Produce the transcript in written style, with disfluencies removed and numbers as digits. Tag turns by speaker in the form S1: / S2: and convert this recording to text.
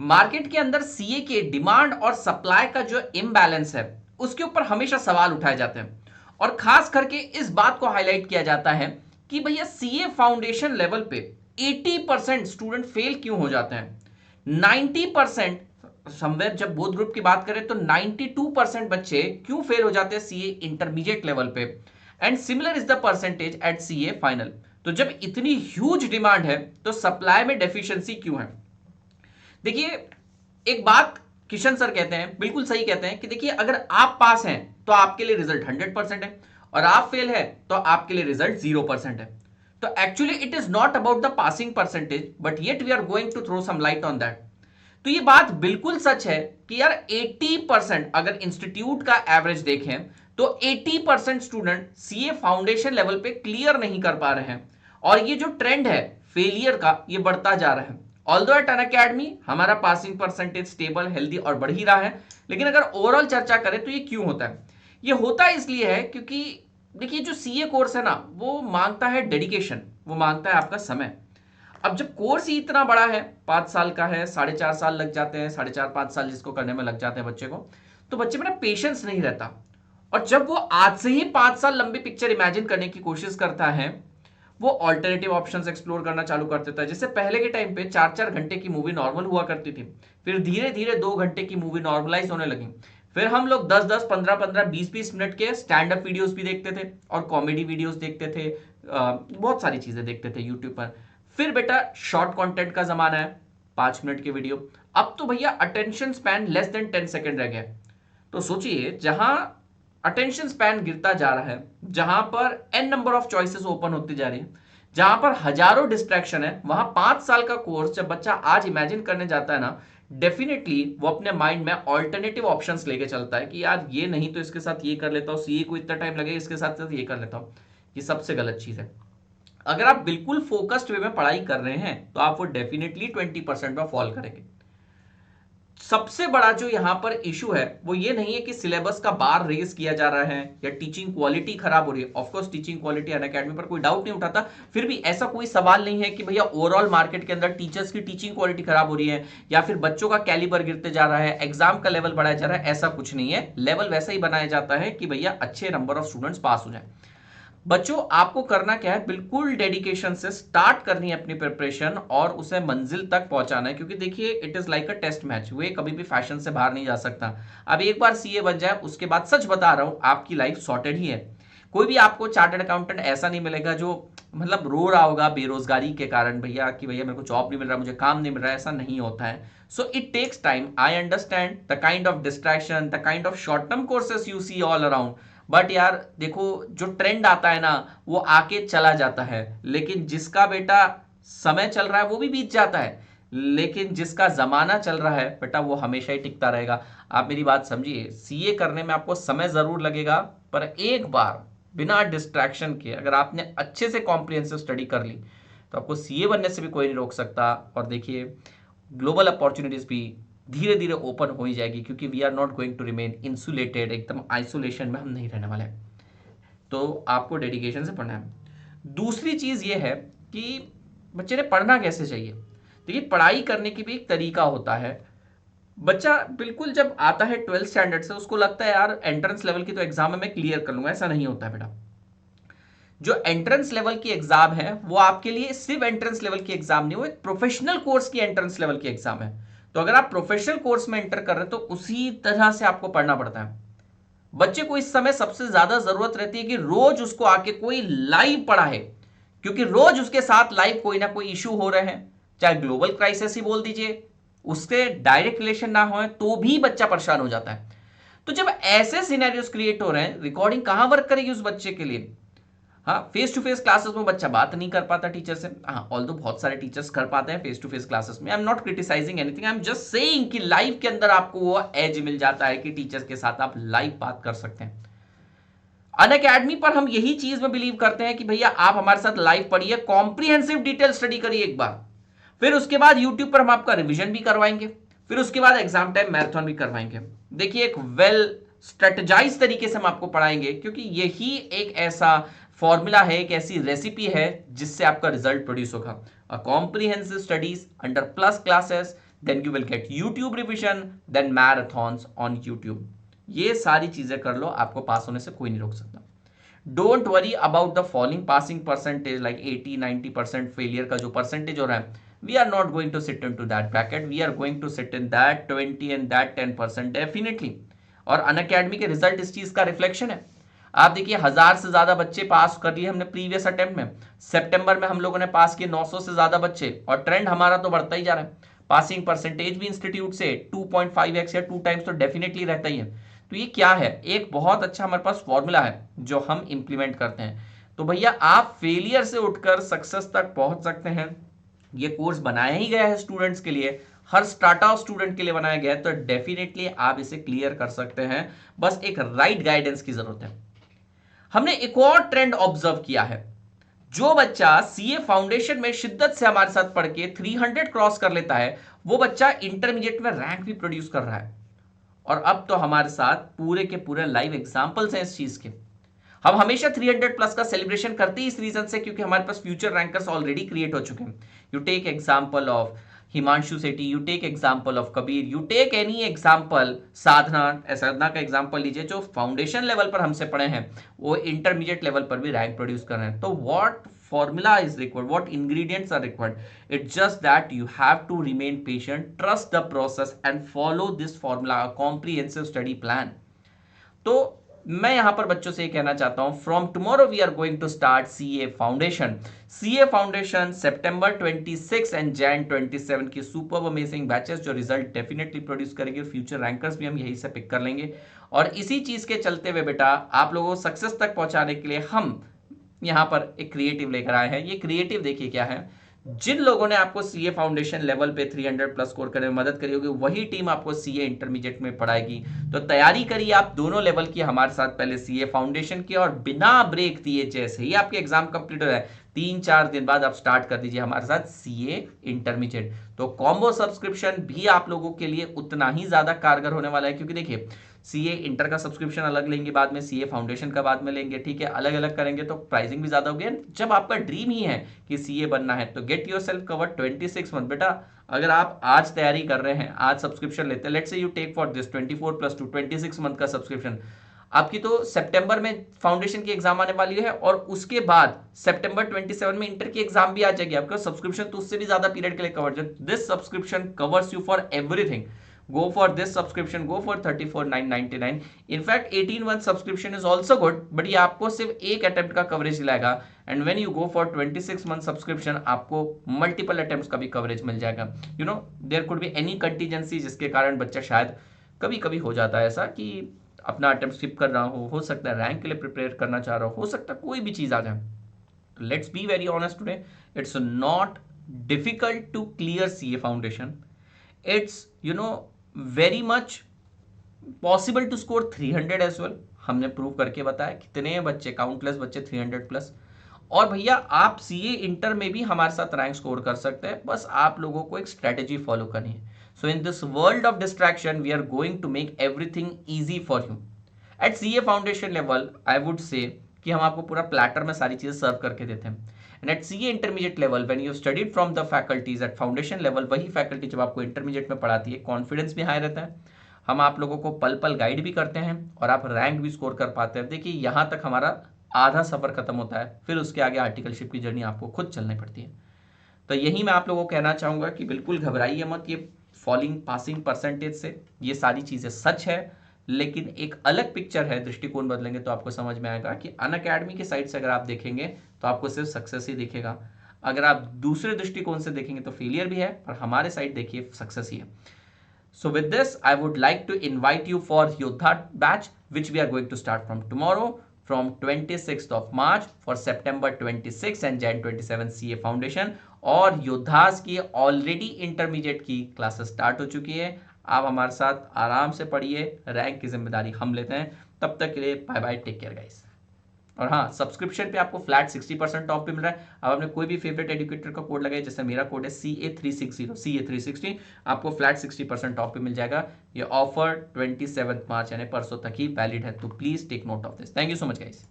S1: Market के अंदर CA के डिमांड और सप्लाई का जो इम्बैलेंस है उसके ऊपर हमेशा सवाल उठाए जाते हैं और खास करके इस बात को हाईलाइट किया जाता है कि भैया सीए फाउंडेशन लेवल पे 80% स्टूडेंट फेल क्यों हो जाते हैं। 90% समवेयर जब बोथ ग्रुप की बात करें तो 92% बच्चे क्यों फेल हो जाते हैं सीए इंटरमीडिएट लेवल पे and similar is the percentage at CA final. तो जब इतनी ह्यूज डिमांड है तो सप्लाई में डेफिशिएंसी क्यों है। देखिए एक बात किशन सर कहते हैं, बिल्कुल सही कहते हैं कि देखिए अगर आप पास हैं तो आपके लिए रिजल्ट 100% है और आप फेल है तो आपके लिए रिजल्ट 0% है। तो actually it is not about the passing percentage but yet we are going to throw some light on that. तो ये बात बिल्कुल सच है कि यार 80% अगर इंस्टीट्यूट का एवरेज देखें तो 80% स्टूडेंट सीए फाउंडेशन लेवल पे क्लियर नहीं कर पा रहे हैं और ये जो ट्रेंड है फेलियर का ये बढ़ता जा रहा है। ऑल्दो एट अनअकैडमी हमारा पासिंग परसेंटेज स्टेबल हेल्दी और बढ़ ही रहा है, लेकिन अगर ओवरऑल चर्चा करें तो ये क्यों होता है। ये होता इसलिए है क्योंकि देखिए जो सीए कोर्स है ना वो मांगता है डेडिकेशन, वो मांगता है आपका समय। अब जब कोर्स ही इतना बड़ा है, 5 साल का है, 4.5 साल लग जाते हैं, 4.5 5 साल जिसको करने में लग जाते हैं बच्चे को, तो बच्चे में ना पेशेंस नहीं रहता। और जब वो आज से ही 5 साल लंबी पिक्चर इमेजिन करने की कोशिश करता है, वो ऑल्टरनेटिव ऑप्शंस एक्सप्लोर करना चालू कर देता है। जैसे पहले के टाइम पे 4 4 घंटे की मूवी नॉर्मल हुआ करती थी, फिर धीरे धीरे 2 घंटे की मूवी नॉर्मलाइज होने लगी। फिर हम लोग 10 10 15 15 20 20 मिनट के स्टैंड अप वीडियोस भी देखते थे और कॉमेडी वीडियोस देखते थे, बहुत सारी चीजें देखते थे यूट्यूब पर। फिर बेटा शॉर्ट कंटेंट का जमाना है, 5 मिनट के वीडियो। अब तो भैया attention span less than 10 second रह गया। तो सोचिए जहां अटेंशन स्पैन गिरता जा रहा है, जहां पर an number of choices open होती जा रही है, जहां पर हजारों डिस्ट्रैक्शन है, वहां 5 साल का कोर्स जब बच्चा आज इमेजिन करने जाता है ना, डेफिनेटली वो अपने माइंड में ऑल्टरनेटिव ऑप्शंस लेके चलता है कि यार ये नहीं तो इसके साथ ये कर लेता हूं, सीए को इतना टाइम लगेगा, इसके साथ साथ ये कर लेता हूं। ये सबसे गलत चीज है। अगर आप बिल्कुल फोकस्ड वे में पढ़ाई कर रहे हैं तो आप वो डेफिनेटली 20% में फॉल करेंगे। सबसे बड़ा जो यहां पर इशू है वो ये नहीं है कि सिलेबस का बार रेस किया जा रहा है या टीचिंग क्वालिटी खराब हो रही है। ऑफकोर्स टीचिंग क्वालिटी अनअकैडमी पर कोई डाउट नहीं उठाता, फिर भी ऐसा कोई सवाल नहीं है कि भैया ओवरऑल मार्केट के अंदर टीचर्स की टीचिंग क्वालिटी खराब हो रही है या फिर बच्चों का कैलिबर गिरते जा रहा है, एग्जाम का लेवल बढ़ाया जा रहा है। ऐसा कुछ नहीं है, लेवल वैसा ही बनाया जाता है कि भैया अच्छे नंबर ऑफ स्टूडेंट्स पास हो जाए। बच्चों आपको करना क्या है, बिल्कुल डेडिकेशन से स्टार्ट करनी है अपनी प्रिपरेशन और उसे मंजिल तक पहुंचाना है। क्योंकि देखिए it is like a test match, वे कभी भी फैशन से बाहर नहीं जा सकता। अब एक बार सीए बन जाए उसके बाद सच बता रहा हूं आपकी लाइफ सॉर्टेड ही है। कोई भी आपको चार्टर्ड अकाउंटेंट ऐसा नहीं मिलेगा जो मतलब रो रहा होगा बेरोजगारी के कारण, भैया कि भैया मेरे को जॉब नहीं मिल रहा, मुझे काम नहीं मिल रहा है। ऐसा नहीं होता है। So it takes time. I understand the kind of distraction, the kind of short term courses you see all around, but यार देखो जो ट्रेंड आता है ना वो आके चला जाता है, लेकिन जिसका बेटा समय चल रहा है वो भी बीत जाता है, लेकिन जिसका जमाना चल रहा है बेटा वो हमेशा ही टिकता रहेगा। आप मेरी बात समझिए, सीए करने में आपको समय जरूर लगेगा, पर एक बार बिना डिस्ट्रैक्शन के अगर आपने अच्छे से कॉम्प्रिहेंसिव स्टडी कर ली तो आपको सीए बनने से भी कोई नहीं रोक सकता। और देखिए ग्लोबल अपॉर्चुनिटीज भी धीरे धीरे ओपन हो ही जाएगी, क्योंकि we are not going to remain insulated, एकदम आइसोलेशन में हम नहीं रहने वाले। तो आपको डेडिकेशन से पढ़ना है। दूसरी चीज ये है कि बच्चे ने पढ़ना कैसे चाहिए। देखिए पढ़ाई करने की भी एक तरीका होता है। बच्चा बिल्कुल जब आता है 12th स्टैंडर्ड से उसको लगता है यार एंट्रेंस लेवल की तो एग्जाम है मैं क्लियर कर लूंगा। ऐसा नहीं होता है बेटा। जो एंट्रेंस लेवल की एग्जाम है वो आपके लिए सिर्फ एंट्रेंस लेवल की एग्जाम नहीं, वो एक प्रोफेशनल कोर्स की एंट्रेंस लेवल की एग्जाम है। तो अगर आप प्रोफेशनल कोर्स में एंटर कर रहे हैं तो उसी तरह से आपको पढ़ना पड़ता है। बच्चे को इस समय सबसे ज्यादा जरूरत रहती है कि रोज उसको आके कोई लाइव पढ़ाए, क्योंकि रोज उसके साथ लाइव कोई ना कोई इशू हो रहे हैं, चाहे ग्लोबल क्राइसिस ही बोल दीजिए, उससे डायरेक्ट रिलेशन ना हो तो भी बच्चा परेशान हो जाता है। तो जब ऐसे सिनेरियोस क्रिएट हो रहे हैं, रिकॉर्डिंग कहां वर्क करेगी उस बच्चे के लिए। हाँ फेस टू फेस क्लासेस में बच्चा बात नहीं कर पाता टीचर से। हाँ ऑल्दो बहुत सारे टीचर्स कर पाते हैं फेस टू फेस क्लासेस में। I am not criticising anything, I am just saying कि लाइव के अंदर आपको वो एज मिल जाता है कि टीचर्स के साथ आप लाइव बात कर सकते हैं। अनअकैडमी पर हम यही चीज में बिलीव करते हैं कि भैया आप हमारे साथ लाइव पढ़िए, कॉम्प्रिहेंसिव डिटेल स्टडी करिए एक बार, फिर उसके बाद यूट्यूब पर हम आपका रिविजन भी करवाएंगे, फिर उसके बाद एग्जाम टाइम मैराथन भी करवाएंगे। देखिए एक वेल स्ट्रेटेजाइज तरीके से हम आपको पढ़ाएंगे, क्योंकि यही एक ऐसा फॉर्मूला है, एक ऐसी रेसिपी है जिससे आपका रिजल्ट प्रोड्यूस होगा। A comprehensive studies under plus classes then you will get YouTube revision, then marathons on YouTube. ये सारी चीजें कर लो, आपको पास होने से कोई नहीं रोक सकता. Don't worry about the falling passing percentage, like 80-90% failure का जो परसेंटेज हो रहा है, we are not going to sit into that bracket, we are going to sit in that 20 and that 10% definitely. और अनअकैडमी के रिजल्ट इस चीज का रिफ्लेक्शन है. आप देखिए 1000 से ज्यादा बच्चे पास कर लिए हमने प्रीवियस अटेम्प्ट में. सितंबर में हम लोगों ने पास किए 900 से ज्यादा बच्चे, और ट्रेंड हमारा तो बढ़ता ही जा रहा है. पासिंग परसेंटेज भी इंस्टीट्यूट से 2.5x या 2 टाइम्स तो डेफिनेटली रहता ही है. तो ये क्या है, एक बहुत अच्छा हमारे पास फॉर्मूला है जो हम इंप्लीमेंट करते हैं. तो भैया आप फेलियर से उठकर सक्सेस तक पहुंच सकते हैं. ये कोर्स बनाया ही गया है स्टूडेंट्स के लिए, हर स्टार्टआउट स्टूडेंट के लिए बनाया गया है, तो डेफिनेटली आप इसे क्लियर कर सकते हैं. बस एक राइट गाइडेंस की जरूरत है. हमने एक और ट्रेंड ऑब्जर्व किया है. जो बच्चा सीए फाउंडेशन में शिद्दत से हमारे साथ पढ़ के 300 क्रॉस कर लेता है, वो बच्चा इंटरमीडिएट में रैंक भी प्रोड्यूस कर रहा है. और अब तो हमारे साथ पूरे के पूरे लाइव एग्जांपल्स हैं इस चीज के. हम हमेशा 300 प्लस का सेलिब्रेशन करते ही इस रीजन से क्योंकि हमारे पास फ्यूचर रैंकर्स ऑलरेडी क्रिएट हो चुके हैं. You take example of Himanshu Sethi, you take example of Kabir, you take any example, Sadhana का एग्जांपल लीजिए, जो फाउंडेशन लेवल पर हमसे पढ़े हैं वो इंटरमीडिएट लेवल पर भी रैंक प्रोड्यूस कर रहे हैं. तो what formula is required, what ingredients are required? It's just that you have to remain patient, trust the process and follow this formula, a comprehensive study plan. तो मैं यहां पर बच्चों से ये कहना चाहता हूं, from tomorrow we are going to start CA foundation. CA foundation सितंबर 26 एंड जैन 27 की सुपर अमेजिंग बैचेस जो रिजल्ट डेफिनेटली प्रोड्यूस करेंगे. फ्यूचर रैंकर्स भी हम यही से पिक कर लेंगे. और इसी चीज के चलते हुए बेटा आप लोगों को सक्सेस तक पहुंचाने के लिए हम यहां पर एक क्रिएटिव लेकर आए हैं. ये क्रिएटिव देखिए क्या है. जिन लोगों ने आपको सीए फाउंडेशन लेवल पे 300 प्लस स्कोर करने में मदद करी होगी, वही टीम आपको सीए इंटरमीडिएट में पढ़ाएगी. तो तैयारी करिए आप दोनों लेवल की हमारे साथ, पहले सीए फाउंडेशन की, और बिना ब्रेक दिए जैसे ही आपके एग्जाम कंप्लीट हो जाए 3-4 दिन बाद आप स्टार्ट कर दीजिए हमारे साथ सीए इंटरमीडिएट. तो कॉम्बो सब्सक्रिप्शन भी आप लोगों के लिए उतना ही ज्यादा कारगर होने वाला है, क्योंकि देखिए सीए इंटर का सब्सक्रिप्शन अलग लेंगे, बाद में सीए फाउंडेशन का बाद में लेंगे, ठीक है, अलग अलग करेंगे तो प्राइसिंग भी ज्यादा होगी. जब आपका ड्रीम ही है कि सीए बनना है तो गेट योरसेल्फ कवर्ड 26 मंथ. बेटा अगर आप आज तैयारी कर रहे हैं, आज सब्सक्रिप्शन लेते हैं, let's say you take for this 24+2 26 month का सब्सक्रिप्शन, आपकी तो सितंबर में फाउंडेशन की एग्जाम आने वाली है और उसके बाद सितंबर 27 में इंटर की एग्जाम भी आ जाएगी. आपका सब्सक्रिप्शन तो उससे भी ज्यादा पीरियड के लिए cover. This subscription covers you for everything. Go for this subscription, go for 34,999. In fact 18 month subscription is also good, but ये आपको सिर्फ एक अटेम्प्ट का कवरेज दिलाएगा. And when you go for 26 month subscription आपको multiple attempts का भी coverage मिल जाएगा. You know there could be any contingency जिसके कारण बच्चा शायद कभी कभी हो जाता है ऐसा कि अपना अटेम्प्ट स्किप कर रहा हो सकता है रैंक के लिए प्रिपेयर करना चाह रहा हो सकता है कोई भी चीज आ जाए. Let's be very honest today, it's not difficult to clear CA foundation. It's very much possible to score 300 as well. हमने प्रूव करके बताया कितने बच्चे, काउंटलेस बच्चे 300 प्लस. और भैया आप सीए इंटर में भी हमारे साथ रैंक स्कोर कर सकते हैं, बस आप लोगों को एक स्ट्रेटेजी फॉलो करनी है. So in this world of distraction we are going to make everything easy for you. At CA foundation level I would say कि हम आपको पूरा प्लेटर में सारी चीजें सर्व करके देते हैं. And at CA intermediate level, when you studied from the faculties at foundation level, वही फैकल्टी जब आपको इंटरमीडिएट में पढ़ाती है, कॉन्फिडेंस भी हाई रहता है. हम आप लोगों को पल पल गाइड भी करते हैं और आप रैंक भी स्कोर कर पाते हैं. देखिए यहाँ तक हमारा आधा सफर खत्म होता है, फिर उसके आगे आर्टिकलशिप की जर्नी आपको खुद चलनी पड़ती है. तो यही मैं आप लोगों को कहना चाहूँगा कि बिल्कुल घबराइए मत ये फॉलिंग पासिंग परसेंटेज से. ये सारी चीज़ें सच है, लेकिन एक अलग पिक्चर है. दृष्टिकोण बदलेंगे तो आपको समझ में आएगा कि अनअकैडमी की साइड से अगर आप देखेंगे तो आपको सिर्फ सक्सेस ही दिखेगा. अगर आप दूसरे दृष्टिकोण से देखेंगे तो फेलियर भी है, पर हमारे साइड देखिए सक्सेस ही है. So with this I would like to invite you for Yoddha batch which we are going to start from tomorrow from 26th of March for September 26 and Jan 27 CA foundation. और योद्धास की already intermediate की classes start हो चुकी है. आप हमारे साथ आराम से पढ़िए, रैंक की जिम्मेदारी हम लेते हैं. तब तक के लिए bye bye, take care guys. और हाँ, सब्सक्रिप्शन पे आपको फ्लैट 60% ऑफ भी मिल रहा है. अब आपने कोई भी फेवरेट एजुकेटर का कोड लगाया, जैसे मेरा कोड है CA360, आपको फ्लैट 60% ऑफ भी मिल जाएगा. ये ऑफर 27 मार्च यानी परसों तक ही वैलिड है, तो please take note of this. Thank you so much guys.